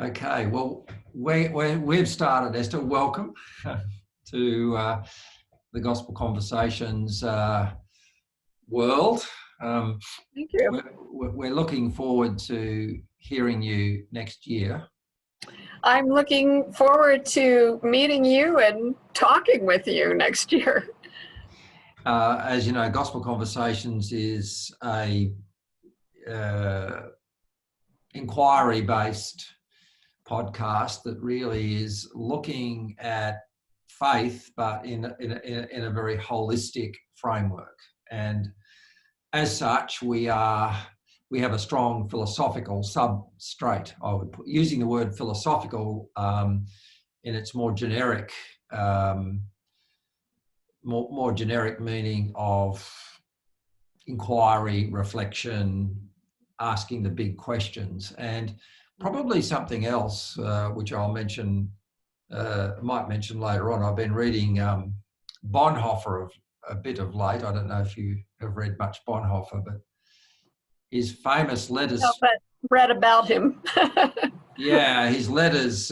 Okay, well, we've started, Esther. Welcome to the Gospel Conversations world. Thank you. We're looking forward to hearing you next year. I'm looking forward to meeting you and talking with you next year. As you know, Gospel Conversations is a inquiry-based podcast that really is looking at faith, but in a very holistic framework. And as such, we have a strong philosophical substrate. I would put, using the word philosophical in its more generic, more generic meaning of inquiry, reflection, asking the big questions, and probably something else which I'll mention, might mention later on. I've been reading Bonhoeffer a bit of late. I don't know if you have read much Bonhoeffer, but his famous letters. No, but read about him. Yeah, his letters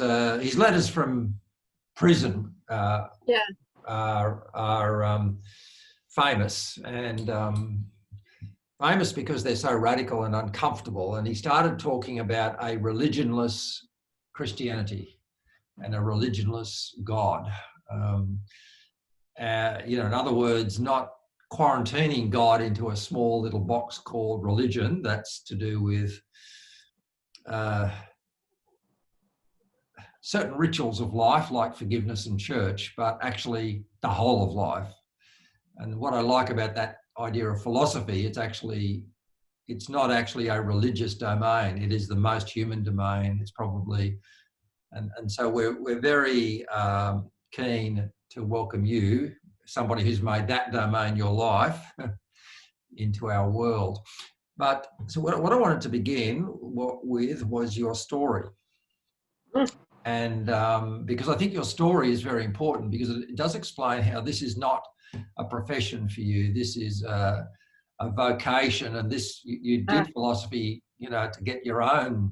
from prison are famous, and famous because they're so radical and uncomfortable. And he started talking about a religionless Christianity and a religionless God. In other words, not quarantining God into a small little box called religion. That's to do with certain rituals of life like forgiveness and church, but actually the whole of life. And what I like about that idea of philosophy, it's not actually a religious domain. It is the most human domain. It's probably, and so we're very keen to welcome you, somebody who's made that domain your life, into our world. But so what I wanted to begin with was your story. And because I think your story is very important, because it does explain how this is not a profession for you. This is a vocation, and you did philosophy, to get your own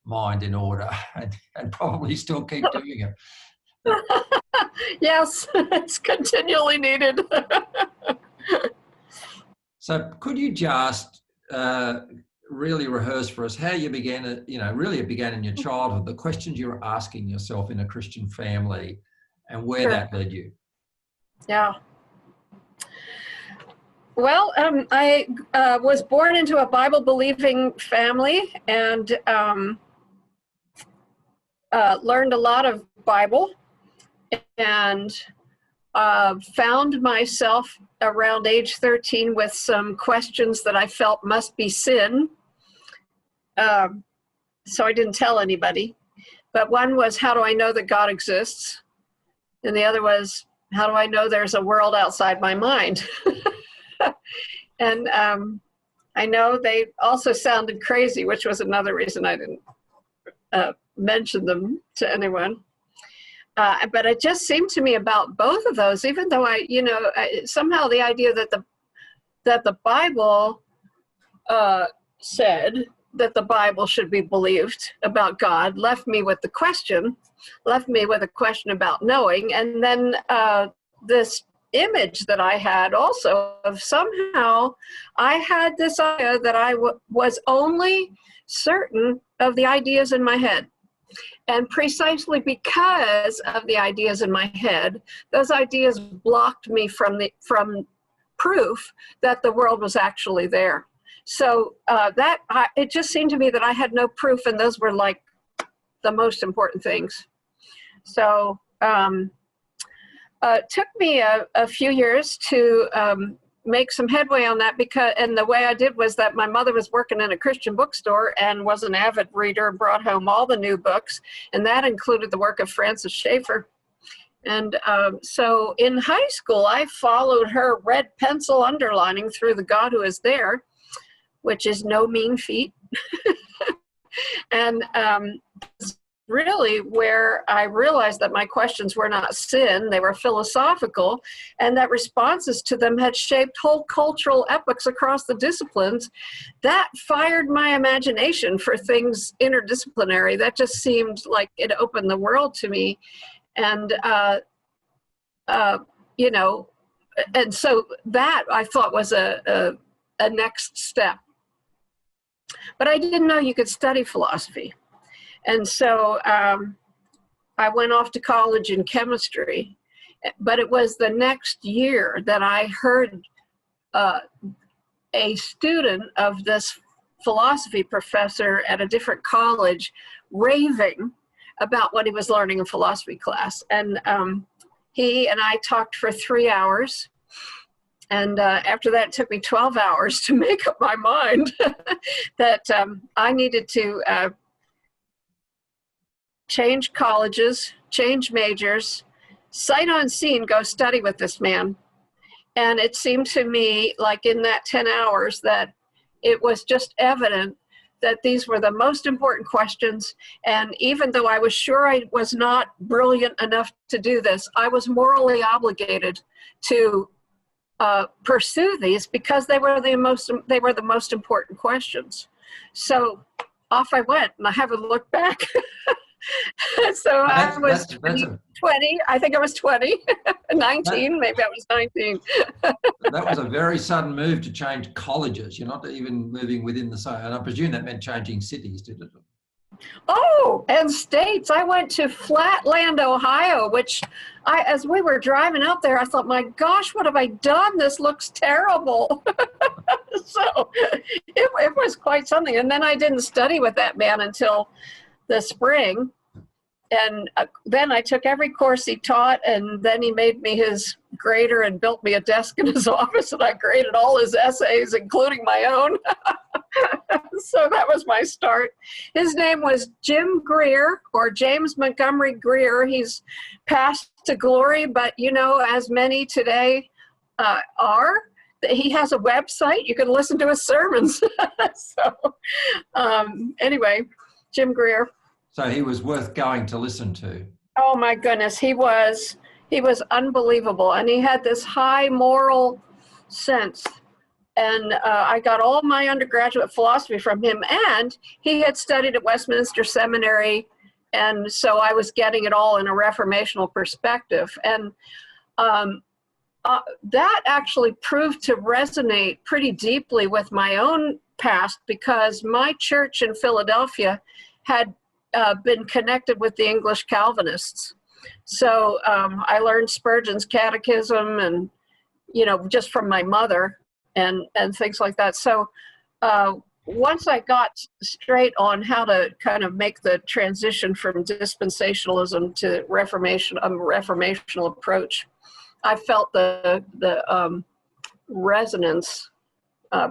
mind in order, and probably still keep doing it. Yes, it's continually needed. So could you just really rehearse for us how you began, it began in your childhood, the questions you were asking yourself in a Christian family, and where that led you? Yeah. Well, I was born into a Bible-believing family and learned a lot of Bible, and found myself around age 13 with some questions that I felt must be sin. So I didn't tell anybody. But one was, how do I know that God exists? And the other was, how do I know there's a world outside my mind? And I know they also sounded crazy, which was another reason I didn't mention them to anyone. But it just seemed to me about both of those, even though somehow the idea that the Bible said that the Bible should be believed about God left me with a question about knowing. And then this image that I had also of somehow I had this idea that I was only certain of the ideas in my head. And precisely because of the ideas in my head, those ideas blocked me from proof that the world was actually there. So it just seemed to me that I had no proof, and those were like the most important things. So it took me a few years to make some headway on that, and the way I did was that my mother was working in a Christian bookstore and was an avid reader and brought home all the new books, and that included the work of Francis Schaeffer. And so in high school, I followed her red pencil underlining through The God Who Is There, which is no mean feat. And really where I realized that my questions were not sin, they were philosophical, and that responses to them had shaped whole cultural epochs across the disciplines. That fired my imagination for things interdisciplinary. That just seemed like it opened the world to me. And, you know, and so that I thought was a next step. But I didn't know you could study philosophy. And so I went off to college in chemistry, but it was the next year that I heard a student of this philosophy professor at a different college raving about what he was learning in philosophy class. And he and I talked for 3 hours. And after that, it took me 12 hours to make up my mind that I needed to change colleges, change majors, sight unseen, go study with this man. And it seemed to me like in that 10 hours that it was just evident that these were the most important questions. And even though I was sure I was not brilliant enough to do this, I was morally obligated to pursue these because they were the most important questions. So off I went, and I haven't looked back. So I was 20, I think I was 20, 19, maybe I was 19. That was a very sudden move to change colleges. You're not even moving within the same, and I presume that meant changing cities, did it? Oh, and states. I went to Flatland, Ohio, which as we were driving up there, I thought, my gosh, what have I done? This looks terrible. So it was quite something. And then I didn't study with that man until the spring. And then I took every course he taught, and then he made me his grader and built me a desk in his office, and I graded all his essays, including my own. So that was my start. His name was Jim Greer, or James Montgomery Greer. He's passed to glory, but you know, as many today are. He has a website. You can listen to his sermons. So anyway, Jim Greer. So he was worth going to listen to. Oh my goodness, he was unbelievable, and he had this high moral sense. And I got all my undergraduate philosophy from him, and he had studied at Westminster Seminary, and so I was getting it all in a reformational perspective. And that actually proved to resonate pretty deeply with my own past, because my church in Philadelphia had been connected with the English Calvinists. So I learned Spurgeon's catechism, and, you know, just from my mother and things like that. So once I got straight on how to kind of make the transition from dispensationalism to Reformation, a reformational approach, I felt the resonance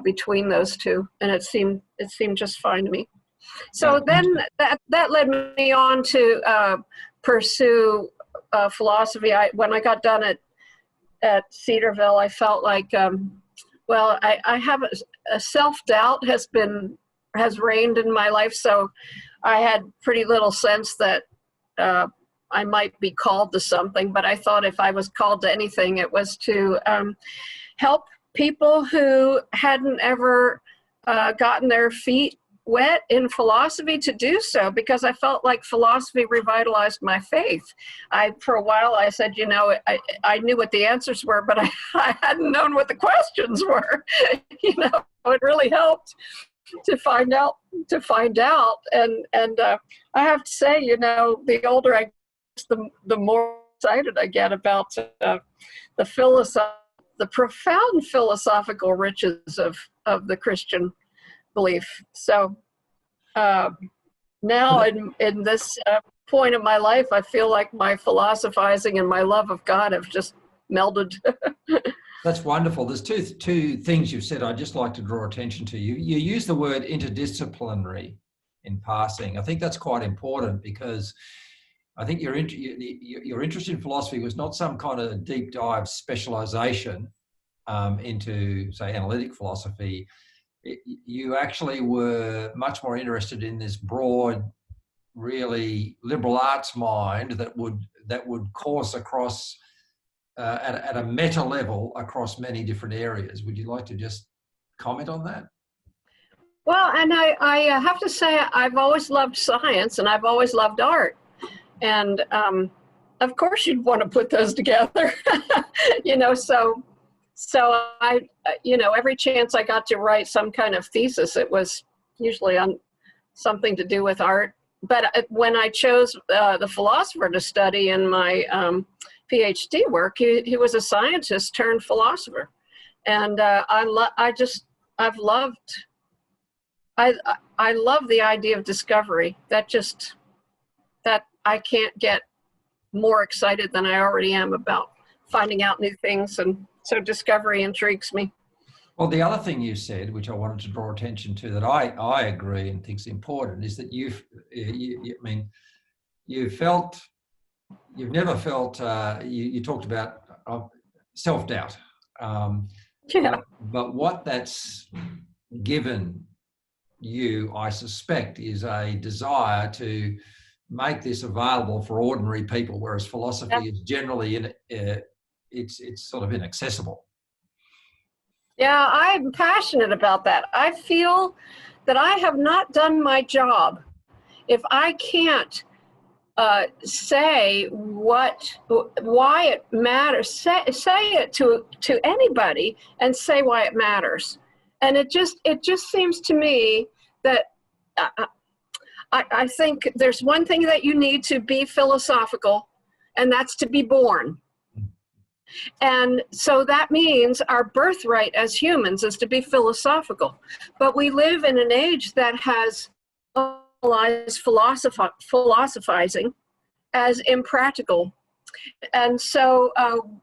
between those two, and it seemed just fine to me. So then that led me on to pursue philosophy. When I got done at Cedarville, I felt like, well, I have a self-doubt has reigned in my life. So I had pretty little sense that I might be called to something, but I thought if I was called to anything, it was to help people who hadn't ever gotten their feet wet in philosophy to do so, because I felt like philosophy revitalized my faith. For a while, I said, you know, I knew what the answers were, but I hadn't known what the questions were. You know, it really helped to find out. And I have to say, you know, the older I get, the more excited I get about the profound philosophical riches of the Christian belief. So now in this point of my life, I feel like my philosophizing and my love of God have just melded. That's wonderful. There's two things you've said I'd just like to draw attention to. You use the word interdisciplinary in passing. I think that's quite important, because I think your interest in philosophy was not some kind of deep dive specialization into, say, analytic philosophy. You actually were much more interested in this broad really liberal arts mind that would course across at a meta level across many different areas. Would you like to just comment on that? Well, and I have to say, I've always loved science and I've always loved art. And of course you'd want to put those together, so I, every chance I got to write some kind of thesis, it was usually on something to do with art. But when I chose the philosopher to study in my PhD work, he was a scientist turned philosopher. And I love the idea of discovery. That I can't get more excited than I already am about finding out new things. And so discovery intrigues me. Well, the other thing you said, which I wanted to draw attention to, that I agree and think is important, is that you've never felt, you talked about self-doubt. Yeah. But what that's given you, I suspect, is a desire to make this available for ordinary people, whereas philosophy is generally it's sort of inaccessible. Yeah, I'm passionate about that. I feel that I have not done my job if I can't say why it matters. Say it to anybody and say why it matters. And it just seems to me that I think there's one thing that you need to be philosophical, and that's to be born. And so that means our birthright as humans is to be philosophical. But we live in an age that has normalized philosophizing as impractical. And so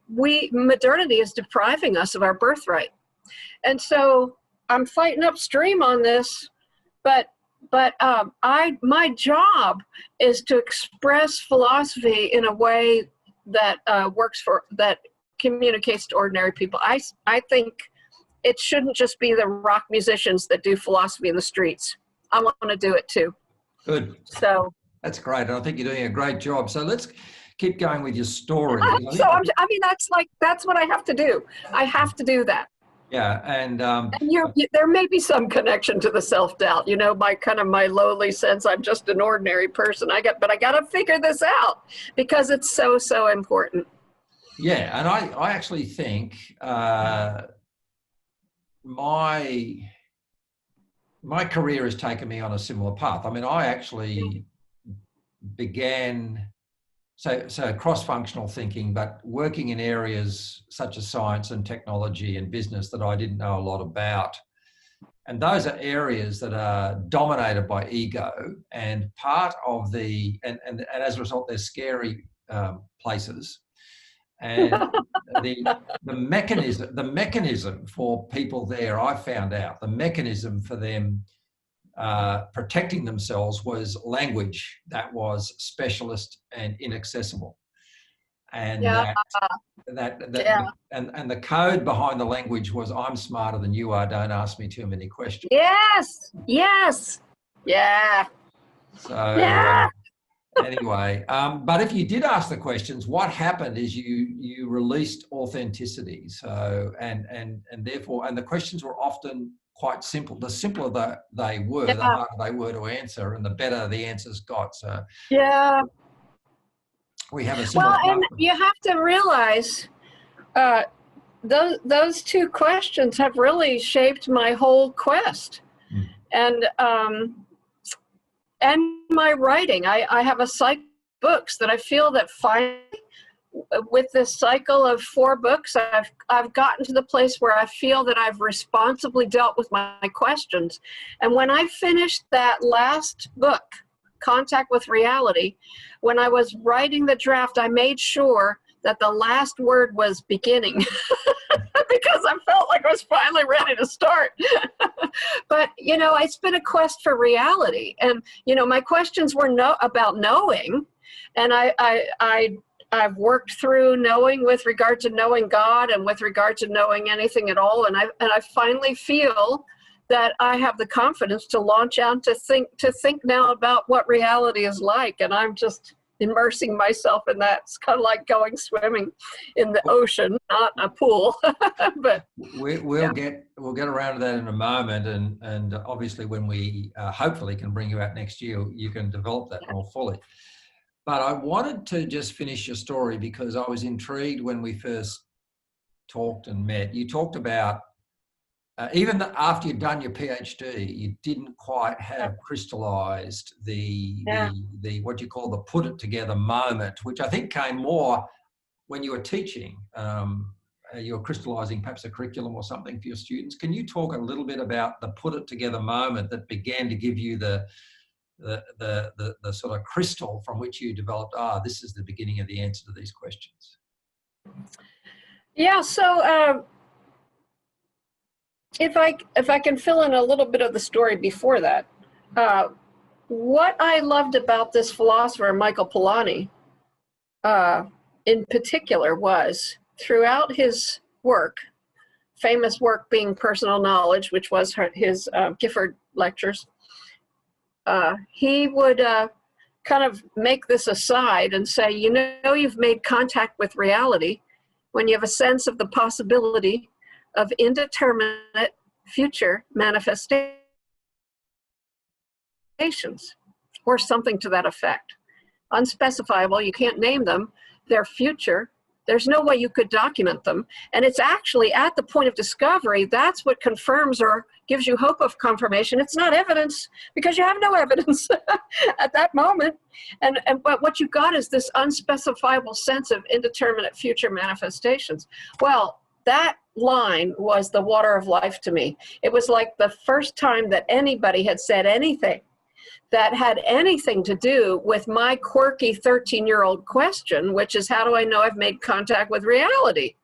modernity is depriving us of our birthright. And so I'm fighting upstream on this, but my job is to express philosophy in a way that that communicates to ordinary people. I think it shouldn't just be the rock musicians that do philosophy in the streets. I want to do it too. Good. So that's great. And I think you're doing a great job. So let's keep going with your story. That's what I have to do. I have to do that. Yeah, and there may be some connection to the self-doubt, my lowly sense I'm just an ordinary person. But I got to figure this out because it's so important. Yeah, and I actually think my career has taken me on a similar path. I mean, I actually began so cross-functional thinking, but working in areas such as science and technology and business that I didn't know a lot about. And those are areas that are dominated by ego, and part of and as a result, they're scary places. And the mechanism for people there, I found out, the mechanism for them protecting themselves was language that was specialist and inaccessible, and and the code behind the language was, I'm smarter than you are, don't ask me too many questions. Yes. Yeah. So anyway, but if you did ask the questions, what happened is you released authenticity. So and therefore, and the questions were often quite simple. The simpler they were, the harder they were to answer, and the better the answers got. So yeah, we have a similar. Well, and you have to realize those two questions have really shaped my whole quest, and my writing. I have a cycle of books that I feel that finally, with this cycle of 4 books, I've gotten to the place where I feel that I've responsibly dealt with my questions. And when I finished that last book, Contact with Reality, when I was writing the draft, I made sure that the last word was beginning because I felt like I was finally ready to start. But, it's been a quest for reality. And, my questions were about knowing. And I've worked through knowing with regard to knowing God and with regard to knowing anything at all. And I finally feel that I have the confidence to launch out to think now about what reality is like. And I'm just immersing myself in that. It's kind of like going swimming in the ocean, not a pool. But we'll get around to that in a moment, and obviously when we hopefully can bring you out next year, you can develop that more fully. But I wanted to just finish your story because I was intrigued when we first talked and met. You talked about even after you'd done your PhD, you didn't quite have crystallized the what you call the put it together moment, which I think came more when you were teaching. You were crystallizing perhaps a curriculum or something for your students. Can you talk a little bit about the put it together moment that began to give you the sort of crystal from which you developed, this is the beginning of the answer to these questions? Yeah, so if I can fill in a little bit of the story before that, what I loved about this philosopher, Michael Polanyi, in particular, was throughout his work, famous work being Personal Knowledge, which was his Gifford lectures, he would kind of make this aside and say, you know, you've made contact with reality when you have a sense of the possibility of indeterminate future manifestations, or something to that effect. Unspecifiable, you can't name them, they're future, there's no way you could document them, and it's actually at the point of discovery, that's what confirms or gives you hope of confirmation. It's not evidence, because you have no evidence at that moment, but what you got is this unspecifiable sense of indeterminate future manifestations. Well, that line was the water of life to me. It was like the first time that anybody had said anything that had anything to do with my quirky 13-year-old question, which is, how do I know I've made contact with reality,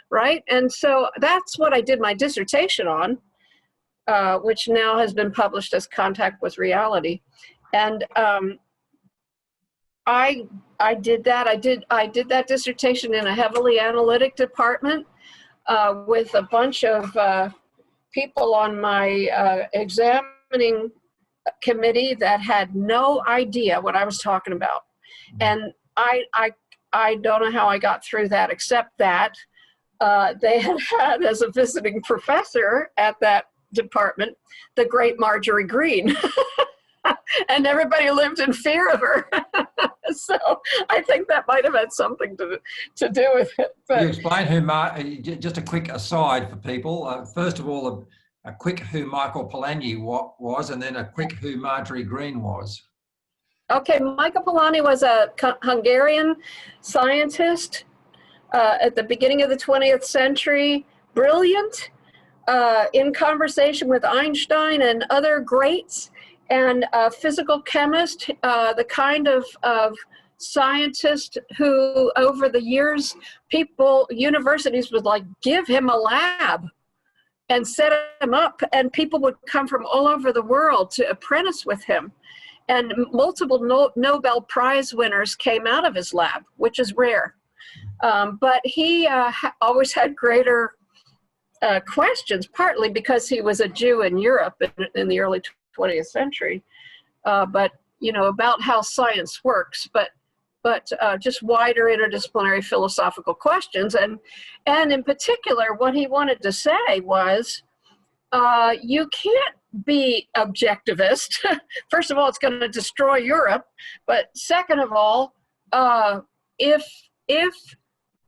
right? And so that's what I did my dissertation on, which now has been published as Contact with Reality. And I did that. I did that dissertation in a heavily analytic department with a bunch of people on my examining committee that had no idea what I was talking about. And I don't know how I got through that, except that they had as a visiting professor at that department, the great Marjorie Green. And everybody lived in fear of her. So I think that might have had something to do with it. But you explain who, just a quick aside for people. First of all, a quick who Michael Polanyi was, and then a quick who Marjorie Green was. Okay, Michael Polanyi was a Hungarian scientist at the beginning of the 20th century, brilliant, in conversation with Einstein and other greats, and a physical chemist, the kind of scientist who over the years, universities would like give him a lab and set him up, and people would come from all over the world to apprentice with him. And multiple Nobel Prize winners came out of his lab, which is rare. But he always had greater questions, partly because he was a Jew in Europe in the early 20th century, but about how science works, but just wider interdisciplinary philosophical questions. And in particular, what he wanted to say was, you can't be objectivist. First of all, it's going to destroy Europe. But second of all, if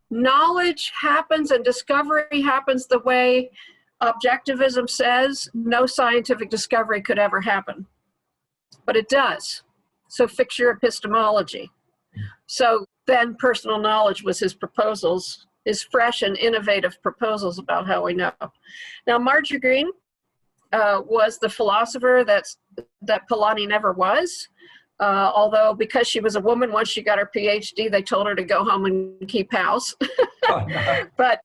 knowledge happens and discovery happens the way objectivism says, no scientific discovery could ever happen. But it does. So fix your epistemology. So then Personal Knowledge was his proposals, his fresh and innovative proposals about how we know. Now, Marjorie Green was the philosopher that Polanyi never was. Although because she was a woman, once she got her PhD, they told her to go home and keep house. Oh, no. But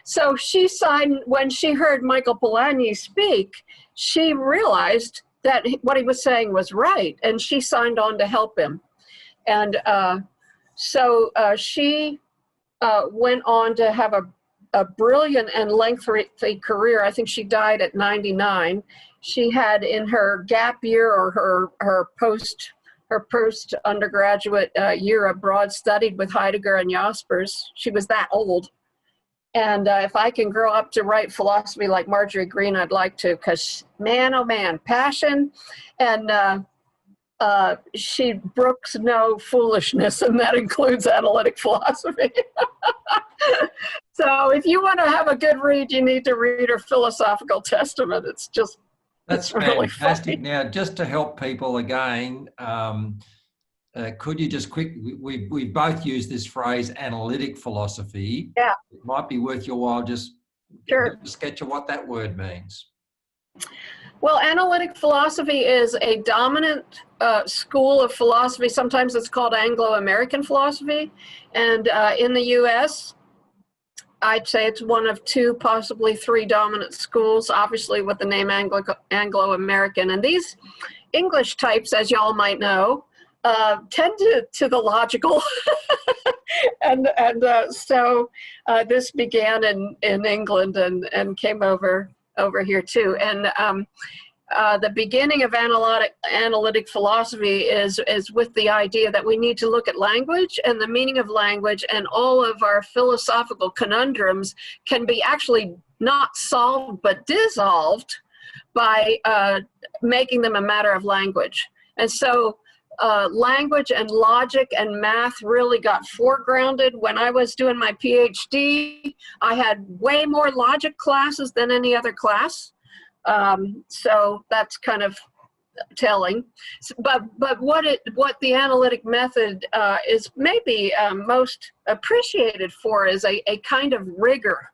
so she signed, when she heard Michael Polanyi speak, she realized that what he was saying was right, and she signed on to help him. And so she went on to have a brilliant and lengthy career. I think she died at 99. She had in her gap year or her post undergraduate year abroad studied with Heidegger and Jaspers. She was that old. And if I can grow up to write philosophy like Marjorie Green, I'd like to, because man, oh man, passion. And she brooks no foolishness, and that includes analytic philosophy. So if you want to have a good read, you need to read her Philosophical Testament. It's just, that's really fantastic. funny. Now, just to help people again, could you just we both use this phrase, analytic philosophy. Yeah. It might be worth your while just Sure. a sketch of what that word means. Well, analytic philosophy is a dominant school of philosophy. Sometimes it's called Anglo-American philosophy. And in the US, I'd say it's one of two, possibly three dominant schools, obviously with the name Anglo-American. And these English types, as y'all might know, tend to the logical. So this began in England and came over here too. And the beginning of analytic philosophy is with the idea that we need to look at language and the meaning of language, and all of our philosophical conundrums can be actually not solved but dissolved by making them a matter of language. And so language and logic and math really got foregrounded. When I was doing my PhD, I had way more logic classes than any other class. So that's kind of telling. But what the analytic method is maybe most appreciated for is a kind of rigor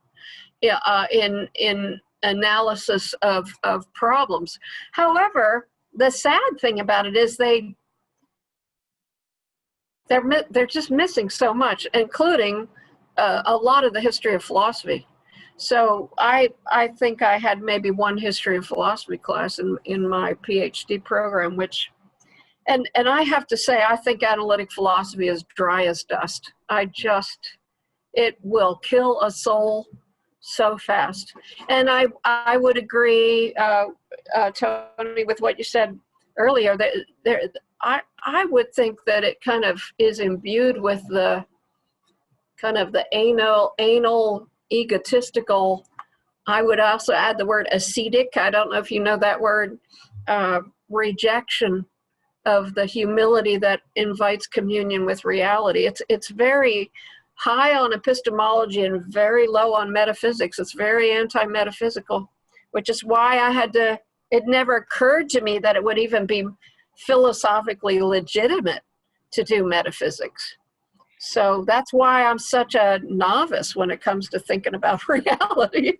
in analysis of problems. However, the sad thing about it is they're just missing so much, including a lot of the history of philosophy. So I think I had maybe one history of philosophy class in my PhD program, which, and I have to say, I think analytic philosophy is dry as dust. It will kill a soul so fast. And I would agree, Tony, with what you said earlier, that I would think that it kind of is imbued with the kind of the anal egotistical, I would also add the word ascetic, I don't know if you know that word, rejection of the humility that invites communion with reality. It's very high on epistemology and very low on metaphysics. It's very anti-metaphysical, which is why it never occurred to me that it would even be philosophically legitimate to do metaphysics. So that's why I'm such a novice when it comes to thinking about reality.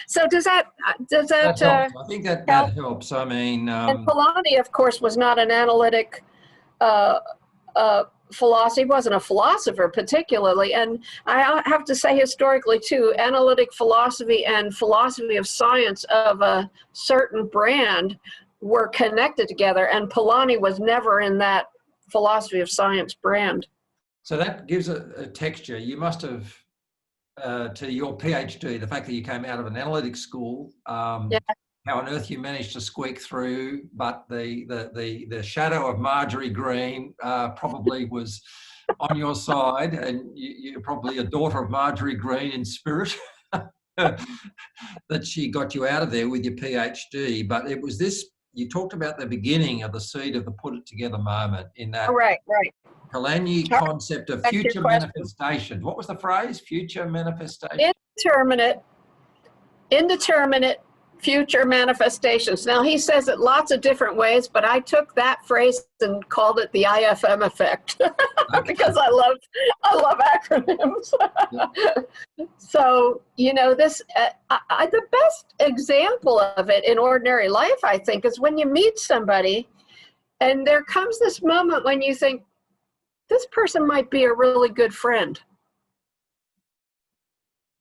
So does that helps. I think that helps. I mean, and Polanyi, of course, was not an analytic philosophy. He wasn't a philosopher particularly. And I have to say, historically too, analytic philosophy and philosophy of science of a certain brand were connected together. And Polanyi was never in that philosophy of science brand. So that gives a texture. You must have, to your PhD, the fact that you came out of an analytic school, how on earth you managed to squeak through, but the shadow of Marjorie Green probably was on your side, and you're probably a daughter of Marjorie Green in spirit, that she got you out of there with your PhD. But it was this, you talked about the beginning of the seed of the put it together moment in that. Right. Polanyi concept of future manifestations. What was the phrase? Future manifestation? Indeterminate future manifestations. Now, he says it lots of different ways, but I took that phrase and called it the IFM effect because I love acronyms. So, this, the best example of it in ordinary life, I think, is when you meet somebody and there comes this moment when you think, this person might be a really good friend.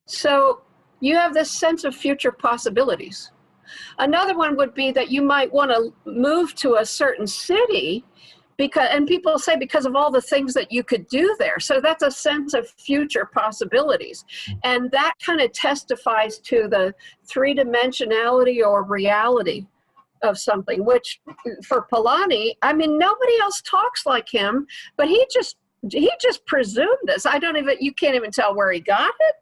So you have this sense of future possibilities. Another one would be that you might want to move to a certain city and people say because of all the things that you could do there. So that's a sense of future possibilities. And that kind of testifies to the three-dimensionality or reality of something, which for Polanyi, I mean, nobody else talks like him, but he just presumed this. You can't even tell where he got it.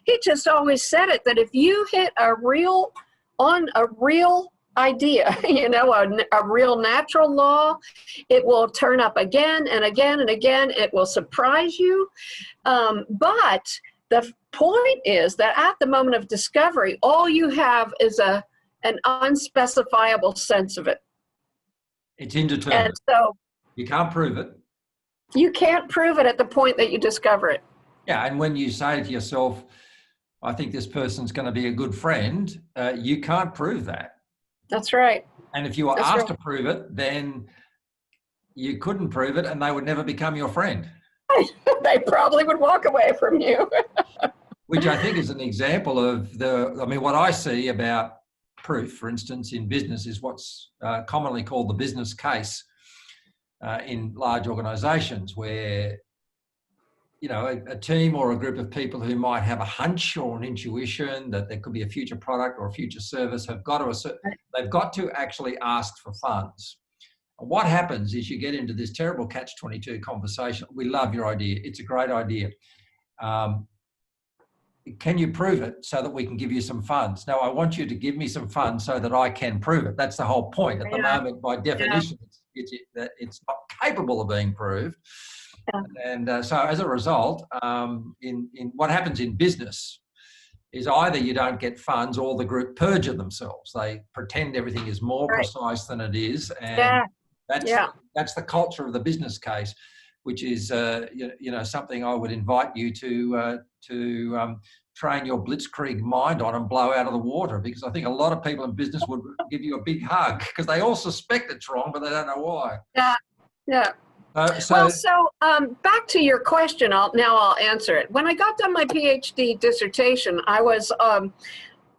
He just always said it, that if you hit a real idea, a real natural law, it will turn up again and again and again. It will surprise you. But the point is that at the moment of discovery, all you have is an unspecifiable sense of it. It's indeterminate. And so you can't prove it. You can't prove it at the point that you discover it. Yeah, and when you say to yourself, I think this person's going to be a good friend, you can't prove that. That's right. And if you were asked to prove it, then you couldn't prove it and they would never become your friend. They probably would walk away from you. Which I think is an example of what I see about proof, for instance, in business is what's commonly called the business case in large organizations where, a team or a group of people who might have a hunch or an intuition that there could be a future product or a future service they've got to actually ask for funds. And what happens is you get into this terrible catch-22 conversation. We love your idea. It's a great idea. Can you prove it so that we can give you some funds? No, I want you to give me some funds so that I can prove it. That's the whole point. At the moment, by definition, it's not capable of being proved. Yeah. And so as a result, in what happens in business is either you don't get funds or the group perjure themselves. They pretend everything is more precise than it is. And that's the culture of the business case, which is, something I would invite you to train your blitzkrieg mind on and blow out of the water, because I think a lot of people in business would give you a big hug because they all suspect it's wrong, but they don't know why. Yeah. Back to your question, I'll answer it. When I got done my PhD dissertation, I was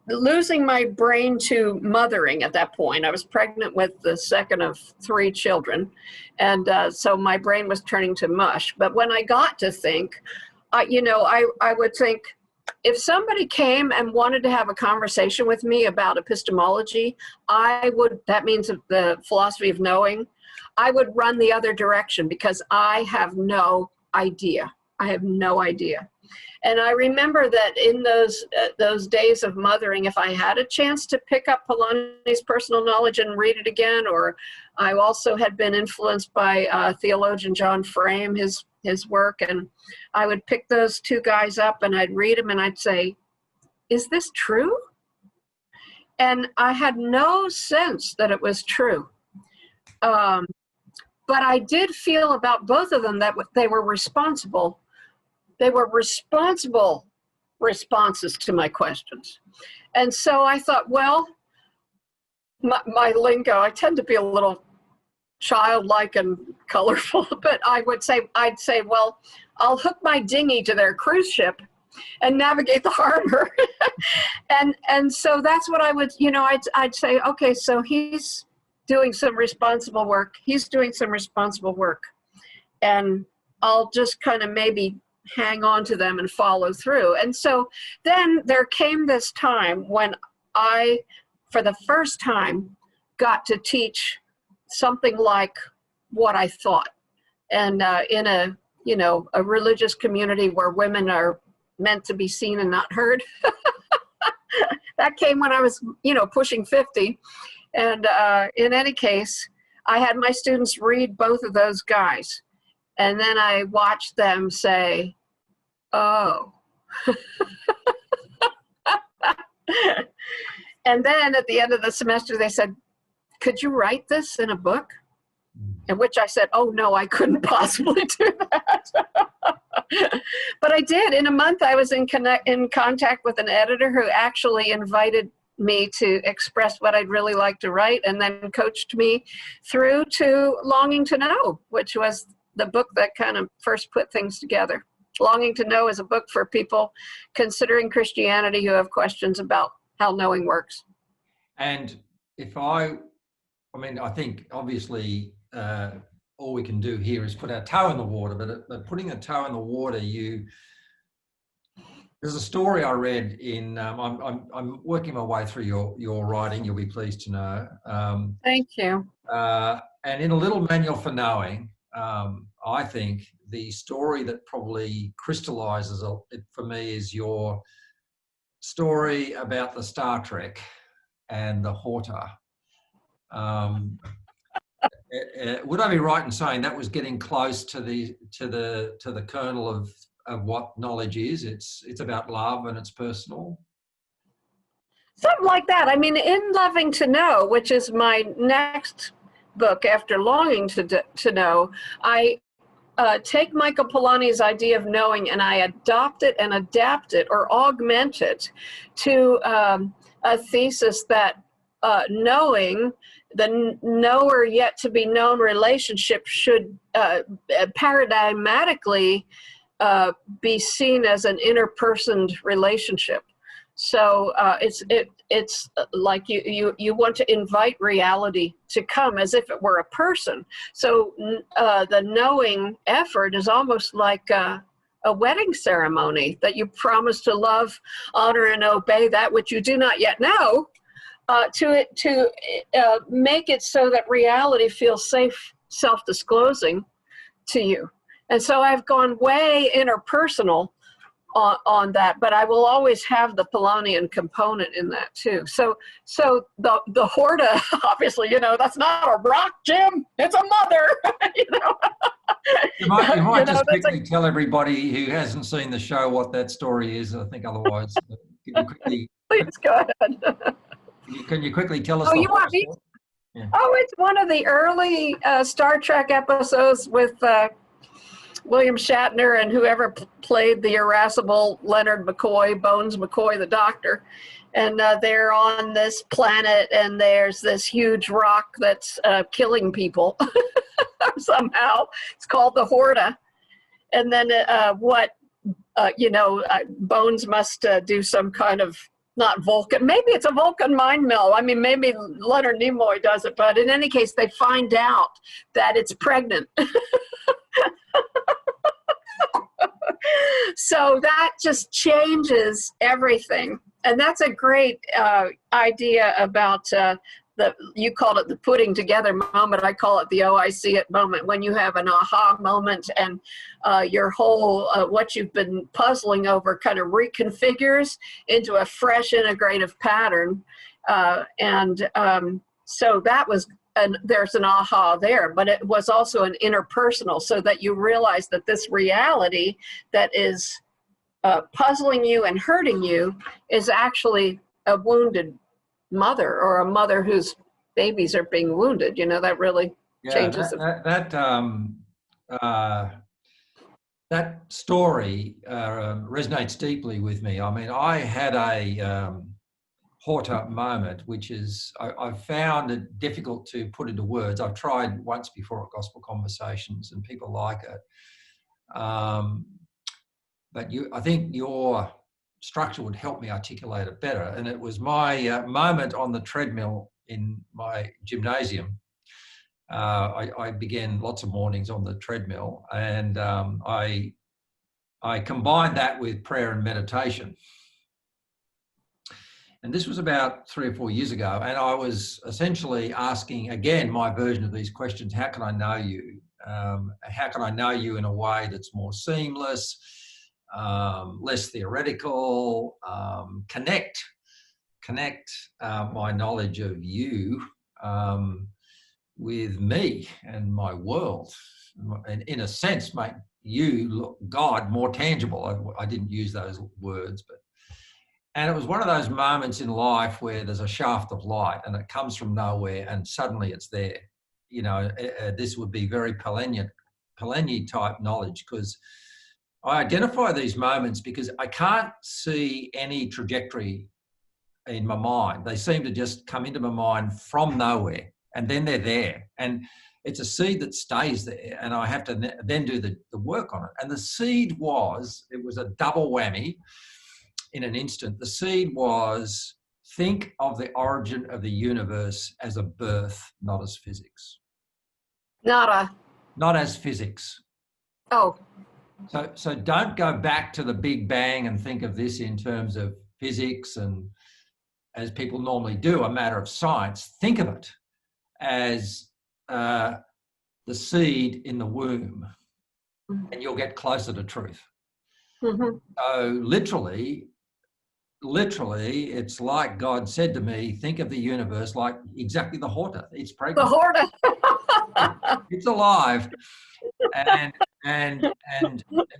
losing my brain to mothering at that point. I was pregnant with the second of 3 children, and so my brain was turning to mush. But when I got to think, I would think, if somebody came and wanted to have a conversation with me about epistemology, that means the philosophy of knowing, I would run the other direction because I have no idea. And I remember that in those days of mothering, if I had a chance to pick up Polanyi's personal knowledge and read it again, or I also had been influenced by theologian John Frame, his work, and I would pick those 2 guys up and I'd read them and I'd say, is this true? And I had no sense that it was true. But I did feel about both of them that they were responsible. They were responsible responses to my questions. And so I thought, well, my lingo, I tend to be a little childlike and colorful, but I'd say, well, I'll hook my dinghy to their cruise ship and navigate the harbor. and so that's what I would, I'd say, okay, so he's doing some responsible work. He's doing some responsible work. And I'll just kind of maybe hang on to them and follow through. And so then there came this time when I, for the first time, got to teach something like what I thought. And in a religious community where women are meant to be seen and not heard. That came when I was, pushing 50. And in any case, I had my students read both of those guys. And then I watched them say, oh. And then at the end of the semester, they said, could you write this in a book? In which I said, oh, no, I couldn't possibly do that. But I did. In a month, I was in contact with an editor who actually invited me to express what I'd really like to write, and then coached me through to Longing to Know, which was the book that kind of first put things together. Longing to Know is a book for people considering Christianity who have questions about how knowing works. And I think obviously all we can do here is put our toe in the water, but putting a toe in the water, there's a story I read in, I'm working my way through your writing, you'll be pleased to know. Thank you. And in A Little Manual for Knowing, I think the story that probably crystallizes it for me is your story about the Star Trek and the Horta. Would I be right in saying that was getting close to the kernel of what knowledge is? It's about love and it's personal. Something like that. I mean, in Loving to Know, which is my next book after Longing to Know, I take Michael Polanyi's idea of knowing and I adopt it and adapt it or augment it to a thesis that knowing, the knower yet to be known relationship should paradigmatically be seen as an interpersoned relationship. So it's like you want to invite reality to come as if it were a person. So the knowing effort is almost like a wedding ceremony, that you promise to love, honor, and obey that which you do not yet know, to make it so that reality feels safe, self-disclosing to you. And so I've gone way interpersonal on that, but I will always have the Polanyian component in that too. So the Horta, obviously, that's not a rock, Jim. It's a mother. You might just quickly tell everybody who hasn't seen the show what that story is. I think otherwise, can you quickly? Please go ahead. Can you quickly tell us? Oh, you want me? Yeah. Oh, it's one of the early Star Trek episodes with William Shatner and whoever played the irascible Leonard McCoy, Bones McCoy, the doctor. And they're on this planet and there's this huge rock that's killing people somehow. It's called the Horta. And then Bones must do some kind of, not Vulcan, maybe it's a Vulcan mind meld. I mean, maybe Leonard Nimoy does it, but in any case, they find out that it's pregnant. So that just changes everything. And that's a great idea about you called it the putting together moment. I call it the oh, I see it moment, when you have an aha moment and your whole, what you've been puzzling over kind of reconfigures into a fresh integrative pattern. So that was, and there's an aha there, but it was also an interpersonal, so that you realize that this reality that is puzzling you and hurting you is actually a wounded mother, or a mother whose babies are being wounded. That really changes. That story resonates deeply with me. I mean, I had a Horta moment, which is, I've found it difficult to put into words. I've tried once before at Gospel Conversations and people like it. But I think your structure would help me articulate it better. And it was my moment on the treadmill in my gymnasium. I began lots of mornings on the treadmill, and I combined that with prayer and meditation. And this was about 3 or 4 years ago. And I was essentially asking, again, my version of these questions: how can I know you? How can I know you in a way that's more seamless, less theoretical, connect my knowledge of you with me and my world, and in a sense make you, God, more tangible. I didn't use those words, and it was one of those moments in life where there's a shaft of light and it comes from nowhere and suddenly it's there. This would be very Polanyi type knowledge, because I identify these moments because I can't see any trajectory in my mind. They seem to just come into my mind from nowhere, and then they're there. And it's a seed that stays there, and I have to then do the work on it. And the seed it was a double whammy in an instant. The seed was, think of the origin of the universe as a birth, not as physics. Nada. not as physics. Oh, So don't go back to the Big Bang and think of this in terms of physics and, as people normally do, a matter of science. Think of it as the seed in the womb, and you'll get closer to truth. mm-hmm. So literally, it's like God said to me, think of the universe like exactly the horta. It's pregnant. The horta. It's alive. And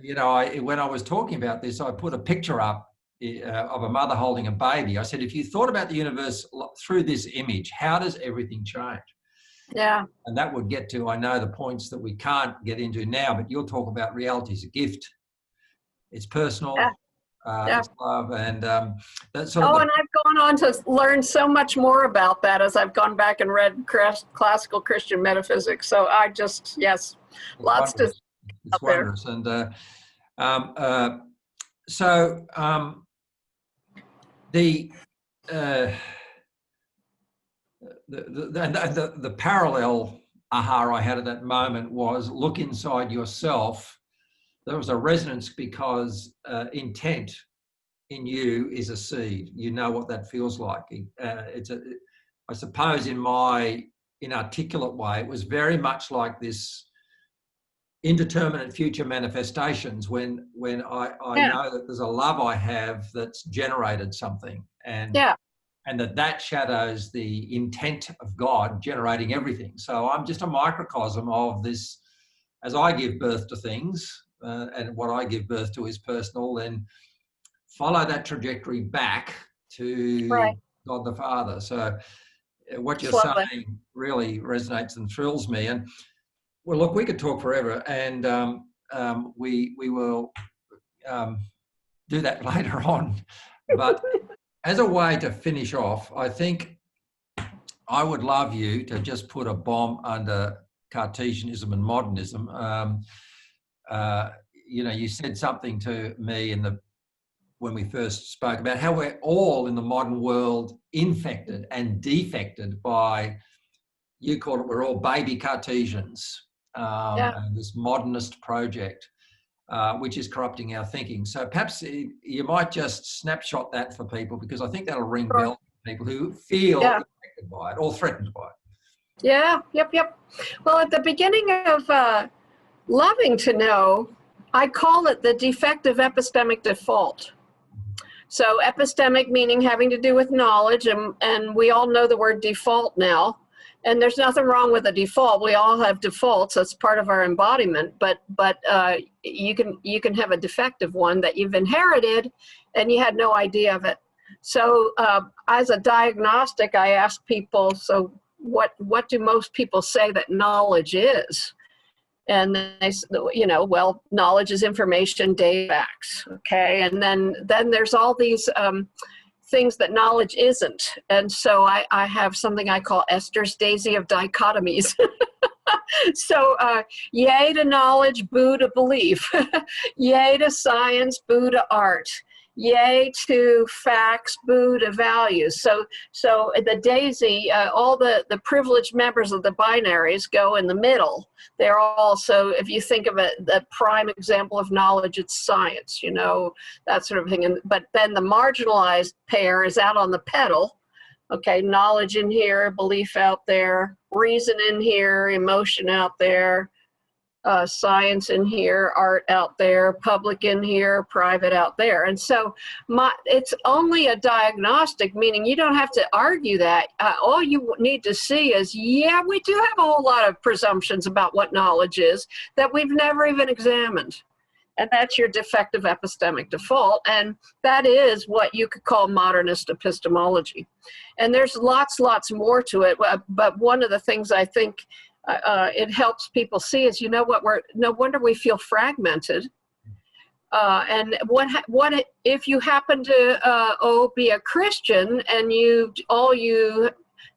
you know, when I was talking about this, I put a picture up of a mother holding a baby. I said, if you thought about the universe through this image, how does everything change? Yeah. And that would get to, I know, the points that we can't get into now, but you'll talk about reality as a gift. It's personal. Yeah. It's love, and that's sort of. And I've gone on to learn so much more about that as I've gone back and read classical Christian metaphysics. So I just, yes, lots to. It's wondrous, and so the parallel aha I had at that moment was look inside yourself. There was a resonance because intent in you is a seed. You know what that feels like. I suppose in my inarticulate way, it was very much like this indeterminate future manifestations when I know that there's a love I have that's generated something, and that shadows the intent of God generating everything. So I'm just a microcosm of this. As I give birth to things, and what I give birth to is personal, then follow that trajectory back to God the Father. So what you're saying really resonates and thrills me. And well, look, we could talk forever, and we will do that later on. But as a way to finish off, I think I would love you to just put a bomb under Cartesianism and modernism. You know, you said something to me when we first spoke about how we're all in the modern world infected and defected by, you call it, we're all baby Cartesians. And this modernist project, which is corrupting our thinking. So perhaps you might just snapshot that for people, because I think that'll ring bells for people who feel affected by it or threatened by it. Yeah, yep. Well, at the beginning of Loving to Know, I call it the defective epistemic default. So epistemic meaning having to do with knowledge, and we all know the word default now. And there's nothing wrong with a default. We all have defaults. That's part of our embodiment. But you can have a defective one that you've inherited, and you had no idea of it. So as a diagnostic, I ask people, so what do most people say that knowledge is? And they, well, knowledge is information, data, facts. Okay, and then there's all these things that knowledge isn't. And so I have something I call Esther's daisy of dichotomies. So yay to knowledge, boo to belief. Yay to science, boo to art. Yay to facts, boo to values. So the daisy, all the privileged members of the binaries go in the middle. They're also, if you think of it, the prime example of knowledge, it's science, that sort of thing. But then the marginalized pair is out on the pedal. Okay, knowledge in here, belief out there, reason in here, emotion out there, science in here, art out there, public in here, private out there. And so it's only a diagnostic, meaning you don't have to argue that. All you need to see is, we do have a whole lot of presumptions about what knowledge is that we've never even examined. And that's your defective epistemic default. And that is what you could call modernist epistemology. And there's lots more to it. But one of the things I think it helps people see is, no wonder we feel fragmented. And what if you happen to be a Christian, and all you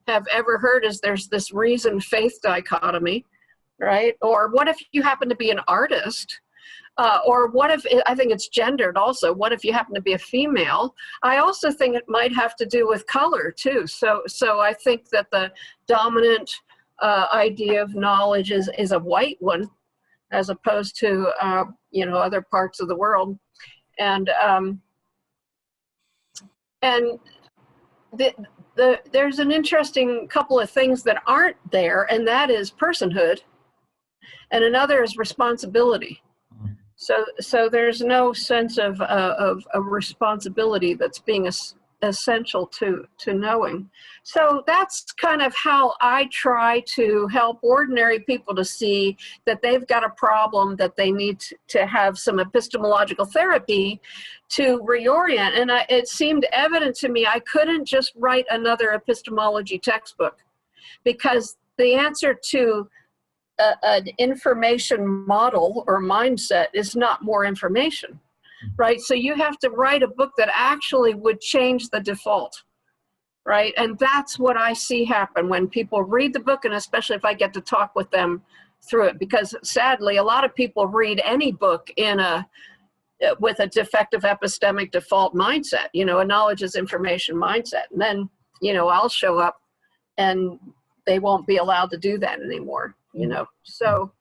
have ever heard is there's this reason-faith dichotomy, right? Or what if you happen to be an artist? Or what if, I think it's gendered also, what if you happen to be a female? I also think it might have to do with color too. So I think that the dominant idea of knowledge is a white one, as opposed to other parts of the world, and there's an interesting couple of things that aren't there, and that is personhood, and another is responsibility. So there's no sense of a responsibility that's being essential to knowing. So that's kind of how I try to help ordinary people to see that they've got a problem, that they need to have some epistemological therapy to reorient. And it seemed evident to me I couldn't just write another epistemology textbook, because the answer to an information model or mindset is not more information. Right? So you have to write a book that actually would change the default, right? And that's what I see happen when people read the book, and especially if I get to talk with them through it, because sadly, a lot of people read any book with a defective epistemic default mindset, a knowledge is information mindset. And then, I'll show up and they won't be allowed to do that anymore, So,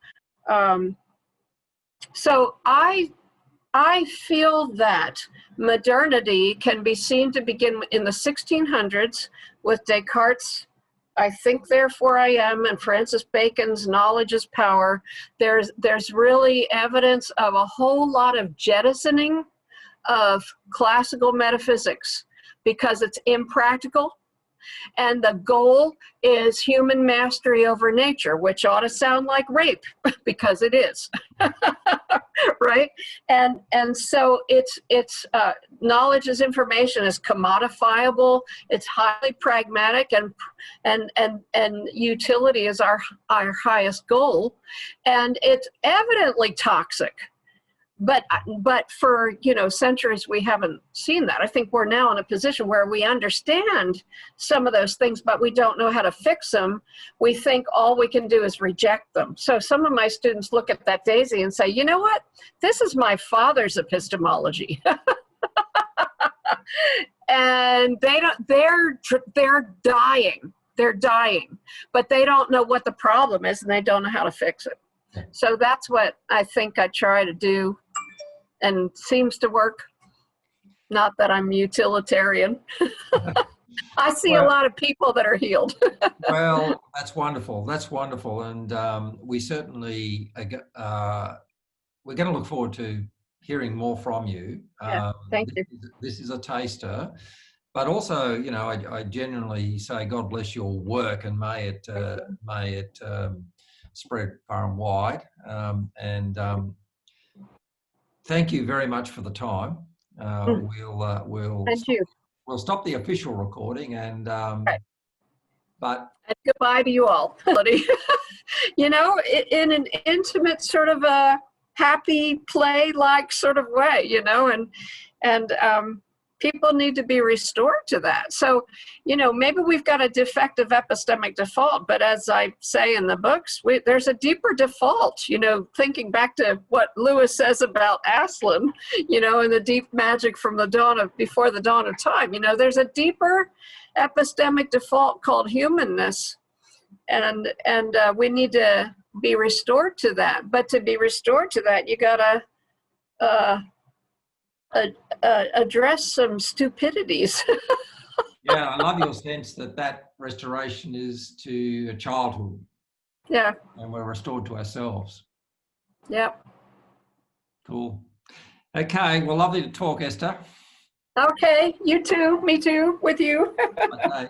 so I feel that modernity can be seen to begin in the 1600s with Descartes' I think, therefore I am, and Francis Bacon's knowledge is power. There's really evidence of a whole lot of jettisoning of classical metaphysics because it's impractical. And the goal is human mastery over nature, which ought to sound like rape, because it is, right? And so it's knowledge is information, is commodifiable, it's highly pragmatic, and utility is our highest goal, and it's evidently toxic. But for centuries we haven't seen that. I think we're now in a position where we understand some of those things, but we don't know how to fix them. We think all we can do is reject them. So some of my students look at that daisy and say, you know what? This is my father's epistemology. And they're dying. They're dying, but they don't know what the problem is and they don't know how to fix it. So that's what I think I try to do, and seems to work. Not that I'm utilitarian. I see a lot of people that are healed. Well, that's wonderful. That's wonderful. And we certainly, we're going to look forward to hearing more from you. Yeah, thank you. This is a taster. But also, I genuinely say God bless your work, and may it spread far and wide. Thank you very much for the time. We'll stop the official recording, and right. But and goodbye to you all. In an intimate sort of a happy play-like sort of way, and people need to be restored to that. So, maybe we've got a defective epistemic default, but as I say in the books, there's a deeper default, thinking back to what Lewis says about Aslan, and the deep magic from before the dawn of time. There's a deeper epistemic default called humanness, and we need to be restored to that. But to be restored to that, you gotta address some stupidities. Yeah, I love your sense that restoration is to a childhood. Yeah. And we're restored to ourselves. Yep. Cool. Okay, well, lovely to talk, Esther. Okay, you too, me too, with you. Okay.